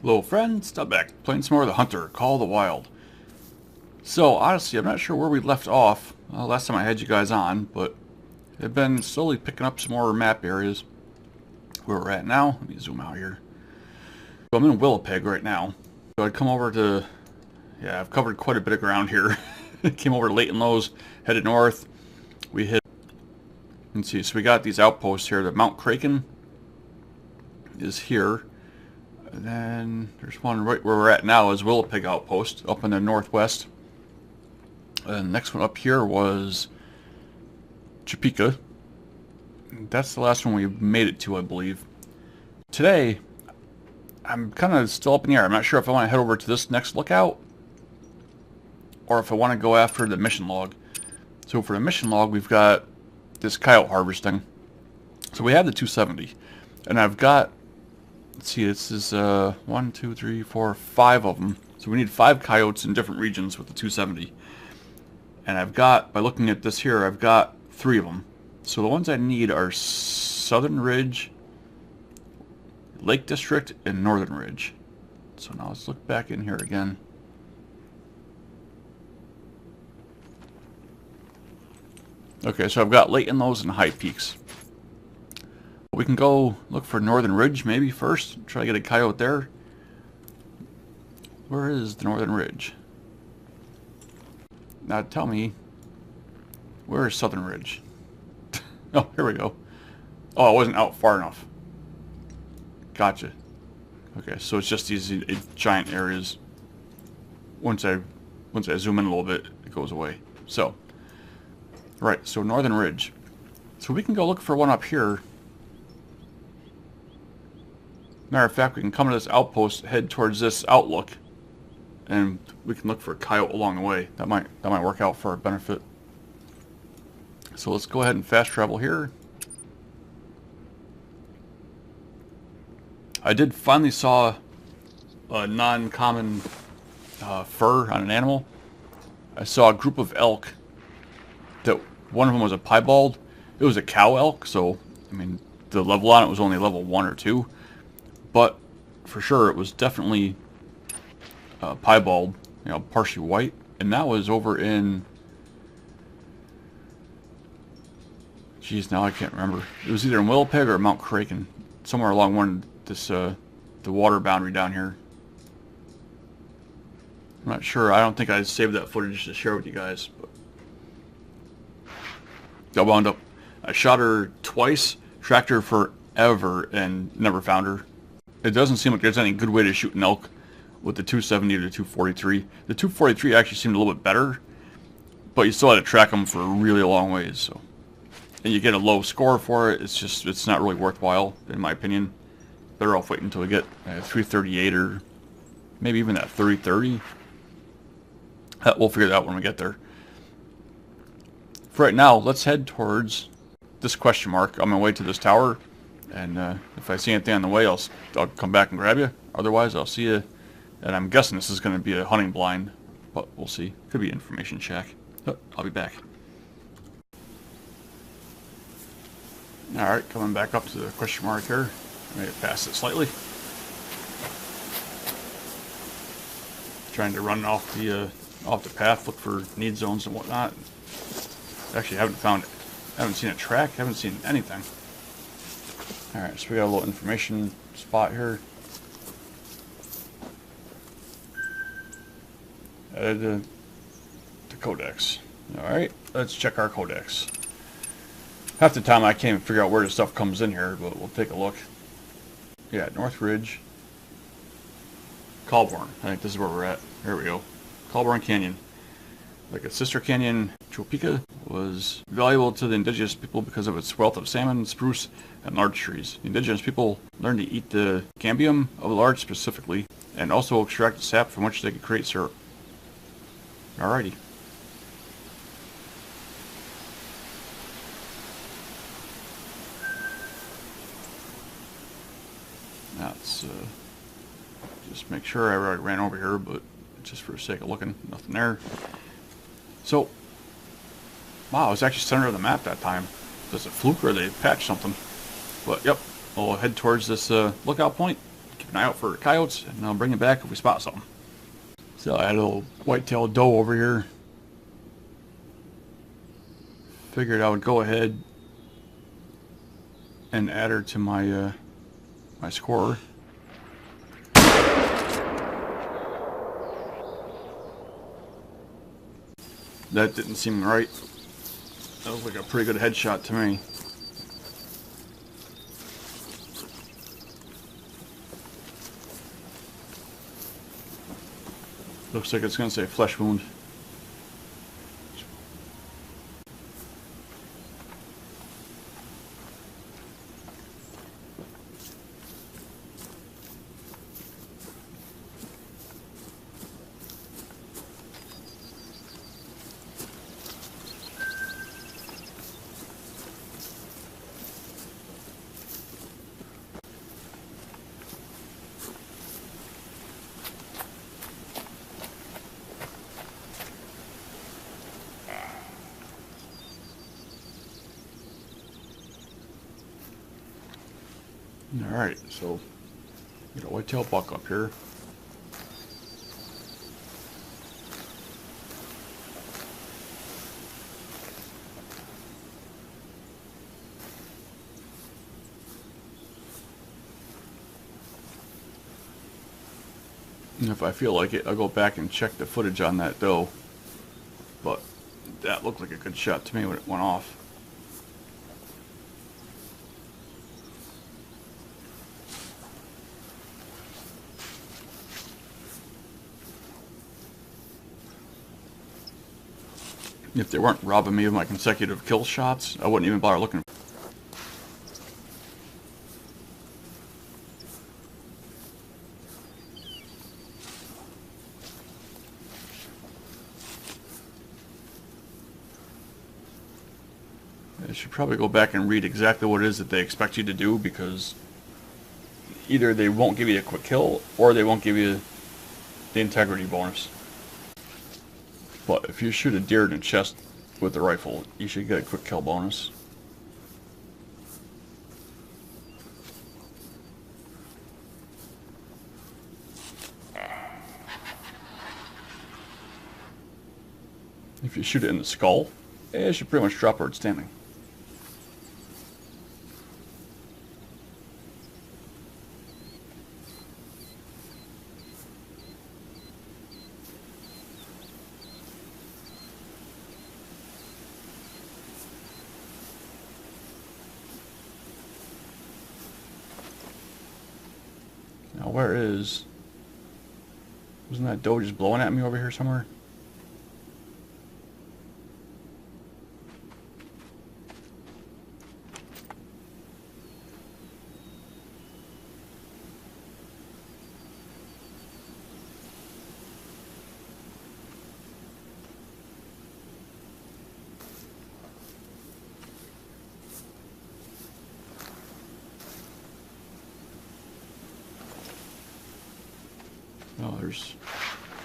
Hello friends, I'm back playing some more of the Hunter, Call of the Wild. So honestly, I'm not sure where we left off last time I had you guys on, but I've been slowly picking up some more map areas where we're at now. Let me zoom out here. So I'm in Winnipeg right now. So I'd come over to, yeah, I've covered quite a bit of ground here. Came over to Leighton Lows, headed north. We hit, let's see, so we got these outposts here. The Mount Kraken is here. And then there's one right where we're at now is Winnipeg Outpost up in the northwest. And the next one up here was Chopeeka. That's the last one we made it to, I believe. Today, I'm kind of still up in the air. I'm not sure if I want to head over to this next lookout or if I want to go after the mission log. So for the mission log, we've got this coyote harvesting. So we have the 270. And I've got, let's see, this is 1, 2, 3, 4, 5 of them. So we need 5 coyotes in different regions with the 270. And I've got, by looking at this here, I've got 3 of them. So the ones I need are Southern Ridge, Lake District, and Northern Ridge. So now let's look back in here again. Okay, so I've got Leighton Lows and High Peaks. We can go look for Northern Ridge maybe first. Try to get a coyote there. Where is the Northern Ridge? Now tell me, where is Southern Ridge? Oh, here we go. Oh, it wasn't out far enough. Gotcha. Okay, so it's just these giant areas. Once I zoom in a little bit, it goes away. So, right, so Northern Ridge. So we can go look for one up here. Matter of fact, we can come to this outpost, head towards this outlook, and we can look for a coyote along the way. That might work out for our benefit. So let's go ahead and fast travel here. I did finally saw a non-common fur on an animal. I saw a group of elk. That one of them was a piebald. It was a cow elk, so I mean the level on it was only level 1 or 2. But for sure, it was definitely piebald, you know, partially white, and that was over in. Geez, now I can't remember. It was either in Winnipeg or Mount Kraken, somewhere along one this the water boundary down here. I'm not sure. I don't think I saved that footage to share with you guys. But I wound up. I shot her twice, tracked her forever, and never found her. It doesn't seem like there's any good way to shoot an elk with the 270 or the 243. The 243 actually seemed a little bit better, but you still had to track them for a really long ways. So, and you get a low score for it. It's not really worthwhile, in my opinion. Better off waiting until we get 338 or maybe even that 3030. We'll figure that out when we get there. For right now, let's head towards this question mark on my way to this tower. And if I see anything on the way, I'll come back and grab you. Otherwise, I'll see you. And I'm guessing this is going to be a hunting blind, but we'll see. Could be an information shack. But I'll be back. Alright, coming back up to the question mark here. I may have passed it slightly. Trying to run off the path, look for need zones and whatnot. Actually, haven't seen a track, haven't seen anything. Alright, so we got a little information spot here. Added to Codex. Alright, let's check our Codex. Half the time I can't even figure out where the stuff comes in here, but we'll take a look. Yeah, North Ridge. Calburn. I think this is where we're at. Here we go. Calburn Canyon. Like a sister canyon, Chopeeka was valuable to the indigenous people because of its wealth of salmon, spruce, and large trees. The indigenous people learned to eat the cambium of the larch specifically, and also extract the sap from which they could create syrup. Alrighty. Now let's just make sure I ran over here, but just for the sake of looking, nothing there. So, wow, it was actually center of the map that time. Was it fluke or they patched something? But yep, we'll head towards this lookout point. keep an eye out for coyotes, and I'll bring it back if we spot something. So I had a little whitetail doe over here. Figured I would go ahead and add her to my my score. That didn't seem right. That was like a pretty good headshot to me. Looks like it's going to say flesh wound. Alright, so get a whitetail buck up here. And if I feel like it, I'll go back and check the footage on that doe. But that looked like a good shot to me when it went off. If they weren't robbing me of my consecutive kill shots, I wouldn't even bother looking. I should probably go back and read exactly what it is that they expect you to do, because either they won't give you a quick kill or they won't give you the integrity bonus. But if you shoot a deer in the chest with the rifle, you should get a quick kill bonus. If you shoot it in the skull, it should pretty much drop where it's standing. Now where is... Wasn't that doe just blowing at me over here somewhere?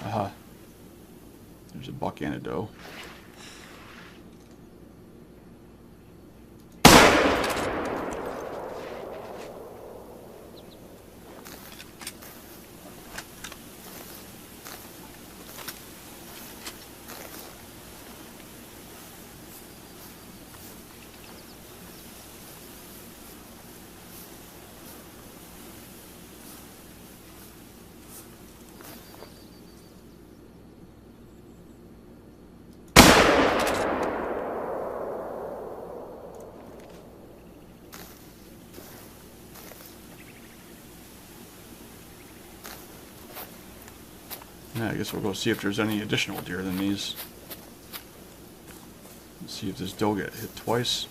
Oh, there's a buck and a doe. Yeah, I guess we'll go see if there's any additional deer than these. Let's see if this doe get hit twice.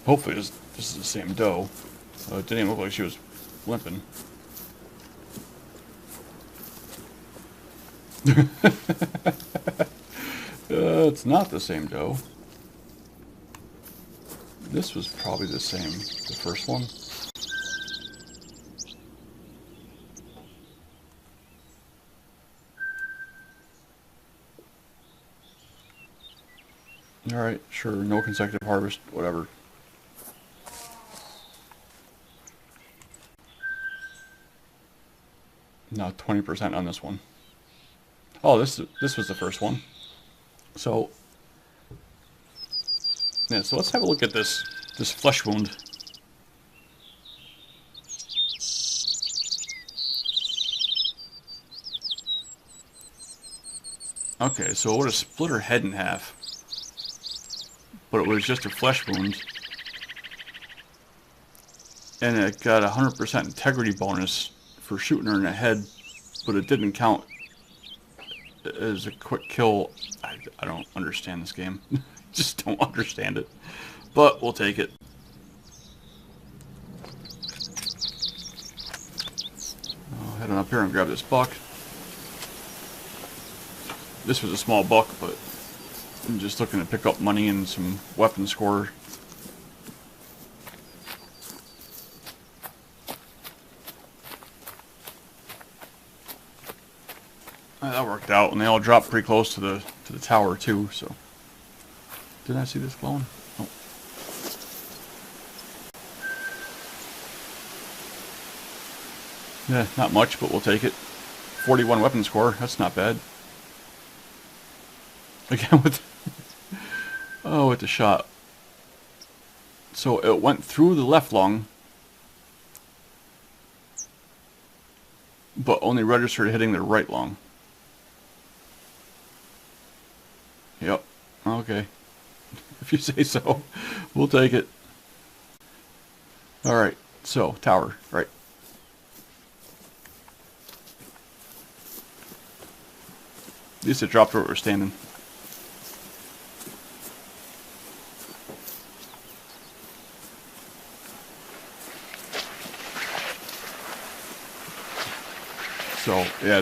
Hopefully this is the same doe. It didn't even look like she was limping. It's not the same doe. This was probably the same, the first one. Alright, sure, no consecutive harvest, whatever. Now 20% on this one. Oh, this was the first one. So, yeah, so let's have a look at this flesh wound. Okay, so it would have split her head in half. But it was just a flesh wound. And it got a 100% integrity bonus for shooting her in the head, but it didn't count as a quick kill. I don't understand this game. Just don't understand it. But we'll take it. I'll head on up here and grab this buck. This was a small buck, but I'm just looking to pick up money and some weapon score. That worked out, and they all dropped pretty close to the tower too. So, didn't I see this glowing? Oh. Yeah, not much, but we'll take it. 41 weapon score. That's not bad. Again with with the shot. So it went through the left lung, but only registered hitting the right lung. Yep. Okay. If you say so, we'll take it. All right. So tower, right. At least it dropped where we were standing. So, yeah,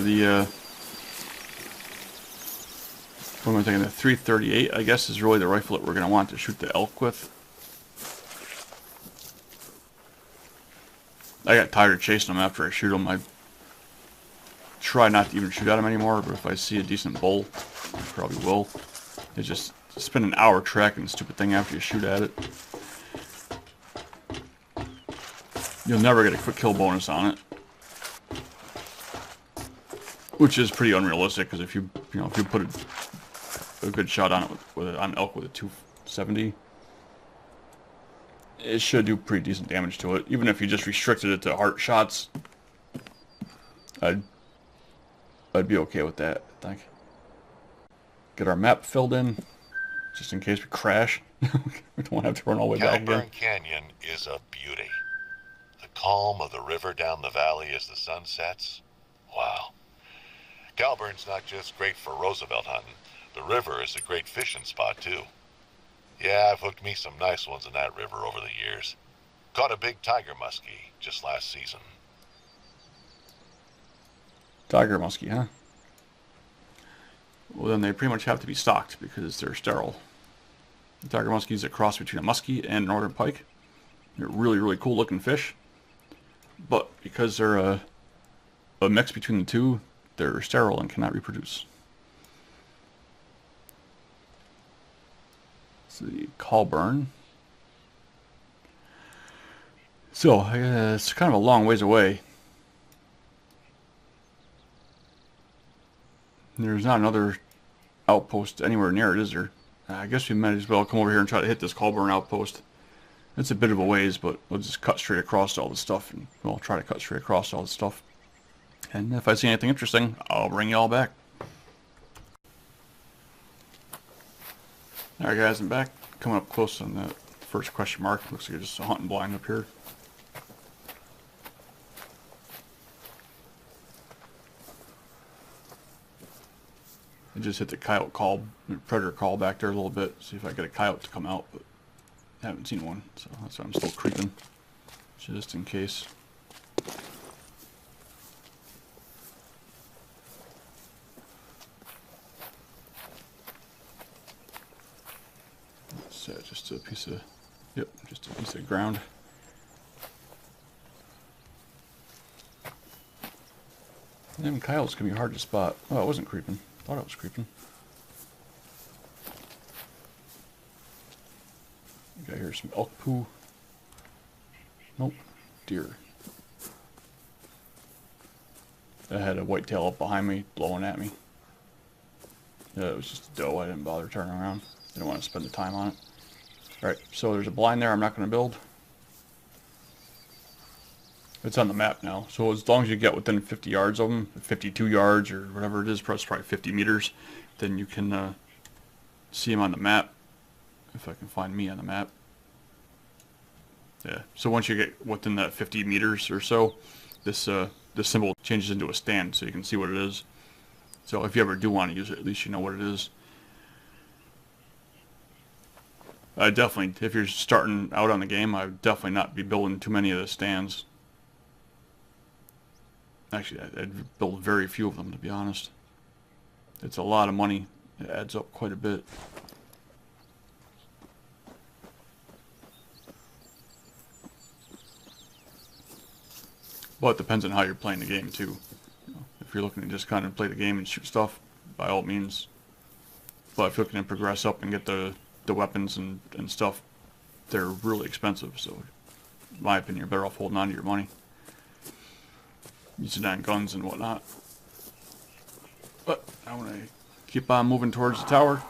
what am I thinking, the 338, I guess, is really the rifle that we're going to want to shoot the elk with. I got tired of chasing them after I shoot them. I try not to even shoot at them anymore, but if I see a decent bull, I probably will. It's just spend an hour tracking the stupid thing after you shoot at it. You'll never get a quick kill bonus on it. Which is pretty unrealistic, because if you put a good shot on it with an elk with a 270, it should do pretty decent damage to it. Even if you just restricted it to heart shots, I'd be okay with that, I think. Get our map filled in, just in case we crash. We don't have to run all the way back again. Calburn Canyon is a beauty. The calm of the river down the valley as the sun sets. Wow. Calburn's not just great for Roosevelt hunting. The river is a great fishing spot, too. Yeah, I've hooked me some nice ones in that river over the years. Caught a big tiger muskie just last season. Tiger muskie, huh? Well, then they pretty much have to be stocked because they're sterile. The tiger muskie is a cross between a muskie and northern pike. They're really, really cool looking fish. But because they're a mix between the two, they're sterile and cannot reproduce. So the Calburn. So it's kind of a long ways away. There's not another outpost anywhere near it, is there? I guess we might as well come over here and try to hit this Calburn outpost. It's a bit of a ways, but we'll just cut straight across all the stuff, and we'll try to cut straight across all the stuff. And if I see anything interesting, I'll bring you all back. Alright guys, I'm back. Coming up close on that first question mark. Looks like you're just a hunting blind up here. I just hit the coyote call, predator call back there a little bit. See if I get a coyote to come out, but I haven't seen one. So that's why I'm still creeping, just in case. Just a piece of, yep, just a piece of ground. Them coyotes can be hard to spot. Oh, it wasn't creeping. Thought it was creeping. Okay, here's some elk poo. Nope, deer. I had a whitetail up behind me, blowing at me. Yeah, it was just a doe. I didn't bother turning around. Didn't want to spend the time on it. Alright, so there's a blind there I'm not going to build. It's on the map now. So as long as you get within 50 yards of them, 52 yards or whatever it is, probably 50 meters, then you can see them on the map. If I can find me on the map. Yeah, so once you get within that 50 meters or so, this symbol changes into a stand so you can see what it is. So if you ever do want to use it, at least you know what it is. I definitely, if you're starting out on the game, I would definitely not be building too many of the stands. Actually, I'd build very few of them, to be honest. It's a lot of money. It adds up quite a bit. Well, it depends on how you're playing the game, too. You know, if you're looking to just kind of play the game and shoot stuff, by all means. But if you're looking to progress up and get the weapons and stuff, they're really expensive. So, in my opinion, you're better off holding on to your money. Using that on guns and whatnot. But I want to keep on moving towards the tower.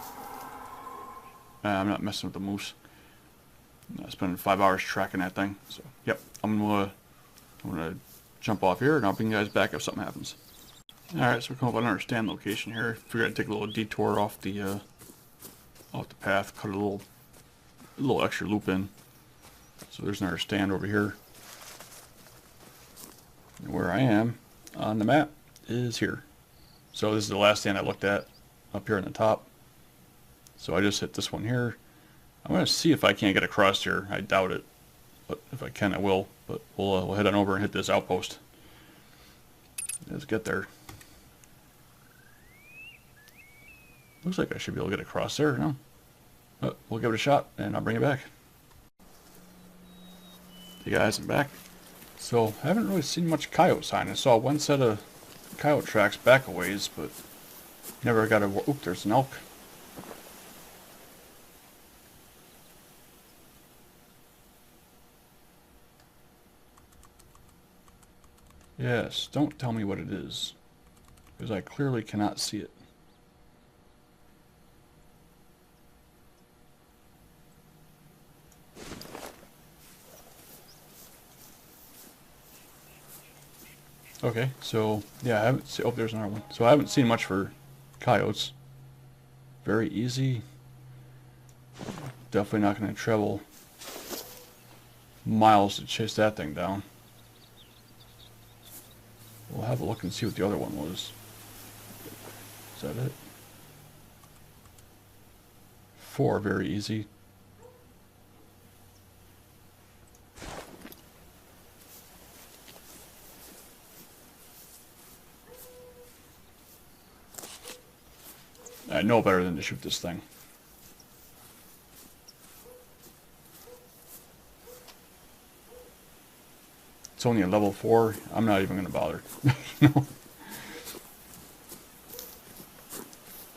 I'm not messing with the moose. I'm not spending 5 hours tracking that thing. So, yep, I'm gonna jump off here and I'll bring you guys back if something happens. Alright, so we're coming up on our stand location here. Figured I'd take a little detour off the path, cut a little extra loop in. So there's another stand over here. And where I am on the map is here. So this is the last stand I looked at up here on the top. So I just hit this one here. I'm going to see if I can't get across here. I doubt it, but if I can I will. But we'll head on over and hit this outpost. Let's get there. Looks like I should be able to get across there, no? But we'll give it a shot and I'll bring it back. Hey guys, I'm back. So I haven't really seen much coyote sign. I saw one set of coyote tracks back a ways, but never got a... Oop, there's an elk. Yes, don't tell me what it is, because I clearly cannot see it. Okay, so yeah, I haven't seen... Oh, there's another one. So I haven't seen much for coyotes. Very easy. Definitely not going to travel miles to chase that thing down. We'll have a look and see what the other one was. Is that it? 4, very easy. I know better than to shoot this thing. It's only a level 4. I'm not even going to bother. No.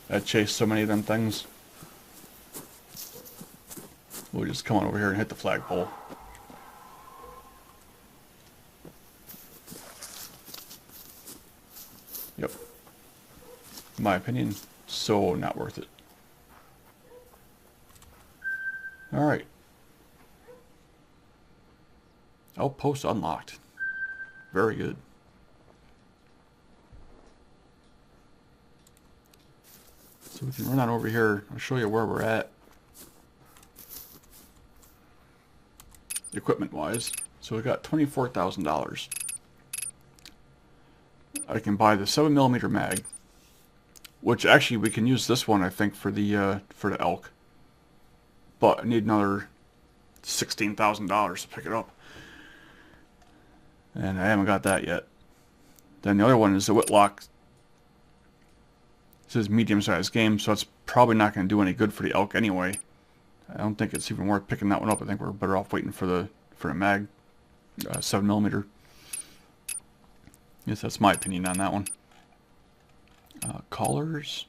I chased so many of them things. We'll just come on over here and hit the flagpole. Yep. In my opinion, so not worth it. Alright. Outpost unlocked. Very good. So we can run on over here. I'll show you where we're at. Equipment wise. So we got $24,000. I can buy the 7mm mag. Which actually we can use this one I think for the elk. But I need another $16,000 to pick it up. And I haven't got that yet. Then the other one is the Whitlock. It says medium-sized game, so it's probably not going to do any good for the elk anyway. I don't think it's even worth picking that one up. I think we're better off waiting for the mag, 7mm. Yes, that's my opinion on that one. Collars.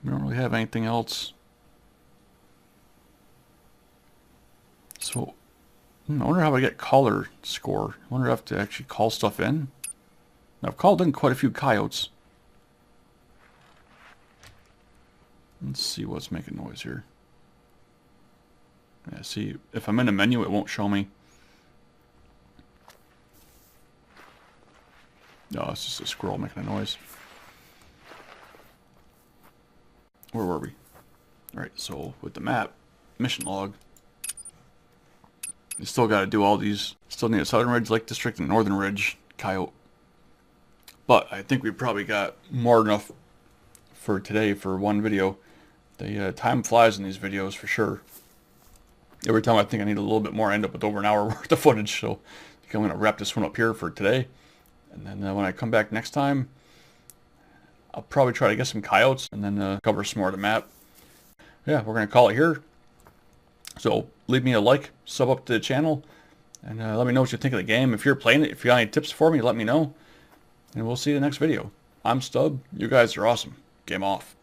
We don't really have anything else. So, I wonder how I get caller score. I wonder if I have to actually call stuff in. Now, I've called in quite a few coyotes. Let's see what's making noise here. Yeah, see, if I'm in a menu, it won't show me. No, it's just a squirrel making a noise. Where were we? Alright, so with the map, mission log, you still got to do all these. Still need a Southern Ridge Lake District and Northern Ridge coyote. But I think we probably got more than enough for today for one video. The time flies in these videos for sure. Every time I think I need a little bit more, I end up with over an hour worth of footage. So I think I'm going to wrap this one up here for today. And then when I come back next time, I'll probably try to get some coyotes and then cover some more of the map. Yeah, we're going to call it here. So leave me a like, sub up to the channel, and let me know what you think of the game. If you're playing it, if you got any tips for me, let me know. And we'll see you in the next video. I'm Stub. You guys are awesome. Game off.